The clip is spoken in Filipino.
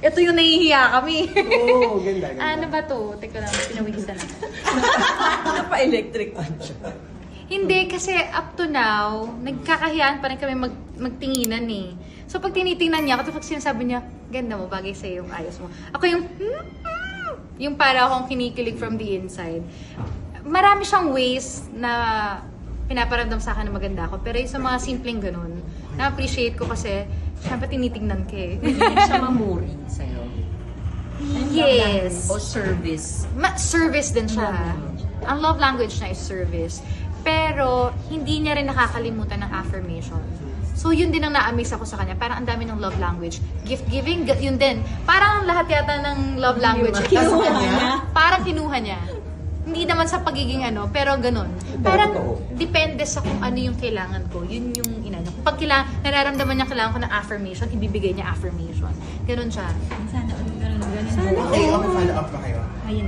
Ito yung nahihiya kami. Oo, ganda. Ano ba to? Teka lang, pinawisan na. Pa-electric. Hindi, kasi up to now, nagkakahiyaan pa rin kami magtinginan eh. So pag tinitingnan niya, kapag sinasabi niya, ganda mo, bagay sa'yo yung ayos mo. Ako yung para akong kinikilig from the inside. Marami siyang ways na pinaparamdam sa akin na maganda ako. Pero yung sa mga simpleng ganun, na-appreciate ko kasi, syempre tinitingnan ka eh. Hindi siya mamuri sa'yo. Yes. O service. Service din siya. Ang love language niya is service. Pero, hindi niya rin nakakalimutan ng affirmation. So, yun din ang na-amaze ako sa kanya. Parang ang dami ng love language. Gift giving, yun din. Parang lahat yata ng love language. Kinuha niya? Parang kinuha niya. Hindi naman sa pagiging pero ganun. Parang depende sa kung ano yung kailangan ko. Yun yung inano. Pag nararamdaman niya kailangan ko ng affirmation, ibibigay niya affirmation. Ganun siya. Sana ulit ganun. Okay, follow up pa kayo. Ayun.